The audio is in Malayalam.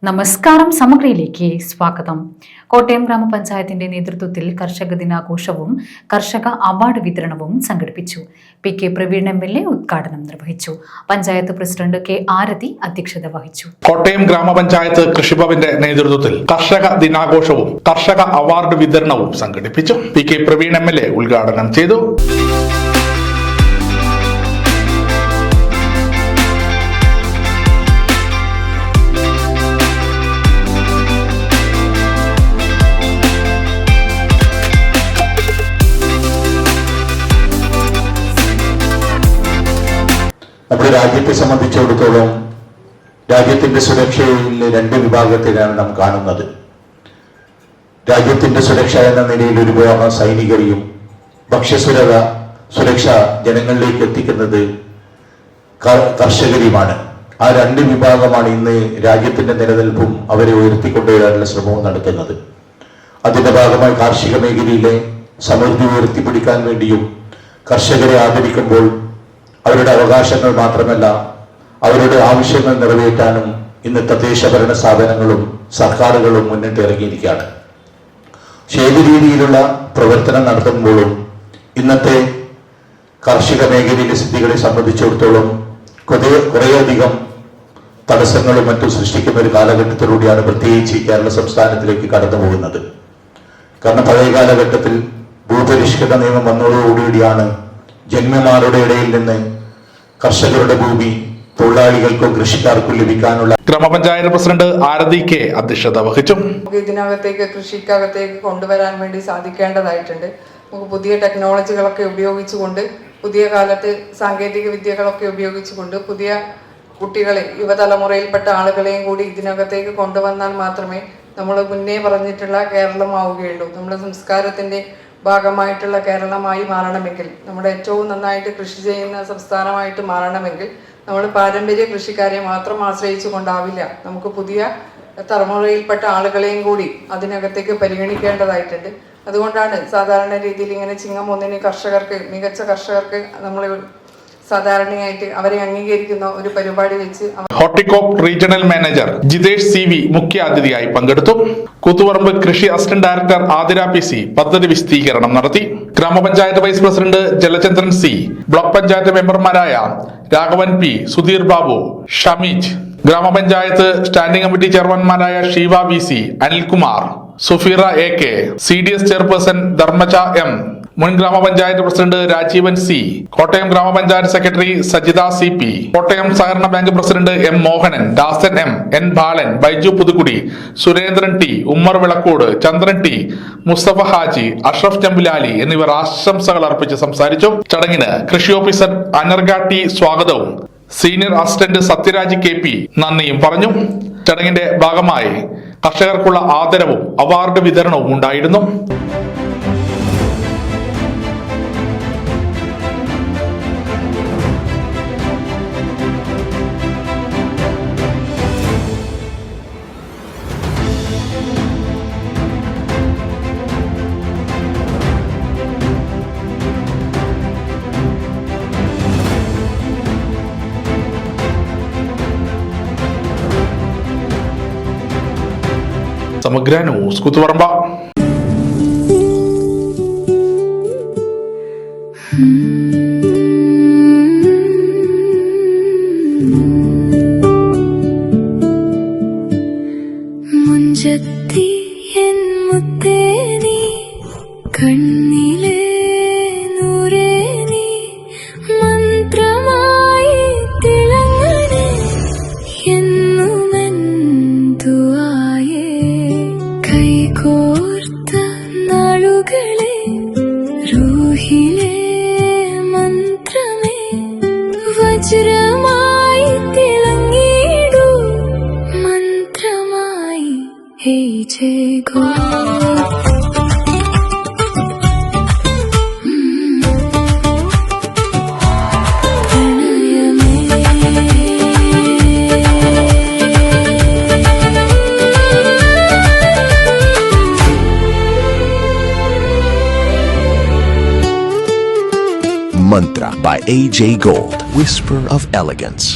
നമസ്കാരം, സമഗ്രയിലേക്ക് സ്വാഗതം. കോട്ടയം ഗ്രാമപഞ്ചായത്തിന്റെ നേതൃത്വത്തിൽ കർഷക ദിനാഘോഷവും കർഷക അവാർഡ് വിതരണവും സംഘടിപ്പിച്ചു. PK പ്രവീൺ MLA ഉദ്ഘാടനം നിർവഹിച്ചു. പഞ്ചായത്ത് പ്രസിഡന്റ് K ആരതി അധ്യക്ഷത വഹിച്ചു. കോട്ടയം ഗ്രാമപഞ്ചായത്ത് കൃഷിഭവന്റെ നേതൃത്വത്തിൽ കർഷക ദിനാഘോഷവും കർഷക അവാർഡ് വിതരണവും സംഘടിപ്പിച്ചു. PK പ്രവീൺ MLA ഉദ്ഘാടനം ചെയ്തു. നമ്മുടെ രാജ്യത്തെ സംബന്ധിച്ചിടത്തോളം രാജ്യത്തിന്റെ സുരക്ഷയിൽ രണ്ട് വിഭാഗത്തിലാണ് നാം കാണുന്നത്. രാജ്യത്തിന്റെ സുരക്ഷ എന്ന നിലയിൽ ഒരു വിഭാഗം സൈനികരെയും സുരക്ഷ ജനങ്ങളിലേക്ക് എത്തിക്കുന്നത് കർഷകരെയുമാണ്. ആ രണ്ട് വിഭാഗമാണ് ഇന്ന് രാജ്യത്തിന്റെ നിലനിൽപ്പും അവരെ ഉയർത്തിക്കൊണ്ടുവരാനുള്ള ശ്രമവും നടത്തുന്നത്. അതിന്റെ ഭാഗമായി കാർഷിക മേഖലയിലെ സമൃദ്ധി ഉയർത്തിപ്പിടിക്കാൻ വേണ്ടിയും കർഷകരെ ആദരിക്കുമ്പോൾ അവരുടെ അവകാശങ്ങൾ മാത്രമല്ല അവരുടെ ആവശ്യങ്ങൾ നിറവേറ്റാനും ഇന്ന് തദ്ദേശ ഭരണ സ്ഥാപനങ്ങളും സർക്കാരുകളും മുന്നിട്ട് ഇറങ്ങിയിരിക്കുകയാണ്. ഏത് രീതിയിലുള്ള പ്രവർത്തനം നടത്തുമ്പോഴും ഇന്നത്തെ കാർഷിക മേഖലയിലെ സ്ഥിതികളെ സംബന്ധിച്ചിടത്തോളം കുറേയധികം തടസ്സങ്ങളും മറ്റും സൃഷ്ടിക്കുന്ന ഒരു കാലഘട്ടത്തിലൂടെയാണ് പ്രത്യേകിച്ച് കേരള സംസ്ഥാനത്തിലേക്ക് കടന്നു പോകുന്നത്. കാരണം പഴയ കാലഘട്ടത്തിൽ ഭൂപരിഷ്കൃത നിയമം വന്നതോടുകൂടിയാണ് ജന്മിമാരുടെ ഇടയിൽ നിന്ന് കർഷകരുടെ ഭൂമി തൊഴിലാളികൾക്കും കൃഷിക്കാർക്കും ലഭിക്കാനുള്ള. ഗ്രാമപഞ്ചായത്ത് പ്രസിഡന്റ് ആരതി K അധ്യക്ഷത വഹിച്ചു. ഇതിനകത്തേക്ക് കൃഷിക്കകത്തേക്ക് കൊണ്ടുവരാൻ വേണ്ടി സാധിക്കേണ്ടതായിട്ടുണ്ട്. നമുക്ക് പുതിയ ടെക്നോളജികളൊക്കെ ഉപയോഗിച്ചുകൊണ്ട് പുതിയ കാലത്ത് സാങ്കേതിക വിദ്യകളൊക്കെ ഉപയോഗിച്ചുകൊണ്ട് പുതിയ കുട്ടികളെ യുവതലമുറയിൽപ്പെട്ട ആളുകളെയും കൂടി ഇതിനകത്തേക്ക് കൊണ്ടുവന്നാൽ മാത്രമേ നമ്മൾ മുന്നേ പറഞ്ഞിട്ടുള്ള കേരളമാവുകയുള്ളൂ. നമ്മുടെ സംസ്കാരത്തിന്റെ ഭാഗമായിട്ടുള്ള കേരളമായി മാറണമെങ്കിൽ, നമ്മുടെ ഏറ്റവും നന്നായിട്ട് കൃഷി ചെയ്യുന്ന സംസ്ഥാനമായിട്ട് മാറണമെങ്കിൽ നമ്മൾ പാരമ്പര്യ കൃഷിക്കാരെ മാത്രം ആശ്രയിച്ചു കൊണ്ടാവില്ല. നമുക്ക് പുതിയ തലമുറയിൽപ്പെട്ട ആളുകളെയും കൂടി അതിനകത്തേക്ക് പരിഗണിക്കേണ്ടതായിട്ടുണ്ട്. അതുകൊണ്ടാണ് സാധാരണ രീതിയിൽ ഇങ്ങനെ ചിങ്ങം 1 കർഷകർക്ക്, മികച്ച കർഷകർക്ക് നമ്മൾ സാധാരണയായിട്ട് അവരെ അംഗീകരിക്കുന്ന ഒരു പരിപാടി വെച്ച് Horticorp regional manager Jithesh CV മുഖ്യ അതിഥിയായി പങ്കെടുത്തു. കൂത്തുപറമ്പ് കൃഷി അസിസ്റ്റന്റ് ഡയറക്ടർ ആതിര PC പദ്ധതി വിശദീകരണം നടത്തി. ഗ്രാമപഞ്ചായത്ത് vice president Jalachandran C, block panchayat മെമ്പർമാരായ രാഘവൻ P, സുധീർ ബാബു, ഷമീജ്, ഗ്രാമപഞ്ചായത്ത് സ്റ്റാൻഡിംഗ് കമ്മിറ്റി ചെയർമാൻമാരായ Sheeva VC, Anilkumar, Sufeera AK, CDS chairperson Dharmaja M, മുൻ ഗ്രാമപഞ്ചായത്ത് പ്രസിഡന്റ് രാജീവൻ C, കോട്ടയം ഗ്രാമപഞ്ചായത്ത് സെക്രട്ടറി സജിത CP, കോട്ടയം സഹകരണ ബാങ്ക് പ്രസിഡന്റ് M മോഹനൻ, ദാസൻ M, N ബാലൻ, ബൈജു പുതുക്കുടി, സുരേന്ദ്രൻ T, ഉമ്മർ വിളക്കോട്, ചന്ദ്രൻ T, മുസ്തഫ ഹാജി, അഷ്റഫ് ചമ്പുലാലി എന്നിവർ ആശംസകൾ അർപ്പിച്ച് സംസാരിച്ചു. ചടങ്ങിന് കൃഷി ഓഫീസർ അനർഗ T സ്വാഗതവും സീനിയർ അസിസ്റ്റന്റ് സത്യരാജ് KP നന്ദിയും പറഞ്ഞു. ചടങ്ങിന്റെ ഭാഗമായി കർഷകർക്കുള്ള ആദരവും അവാർഡ് വിതരണവും ഉണ്ടായിരുന്നു. സമഗ്ര ന്യൂസ് കൂത്തുപറമ്പ. മുഞ്ചത്തി എൻ മുത്തേ നീ, കണ്ണിലെ നൂറേ നീ, മന്ത്രമായി തിളങ്ങണേ എന്നുമെൻ ദുആയേ. കൈകോർത്ത നാളുകളെ റൂഹിലെ മന്ത്രമേ, വജ്രമായി തിളങ്ങിടൂ മന്ത്രമായി ഹേ ജയ god. Mantra by AJ Gold, Whisper of Elegance.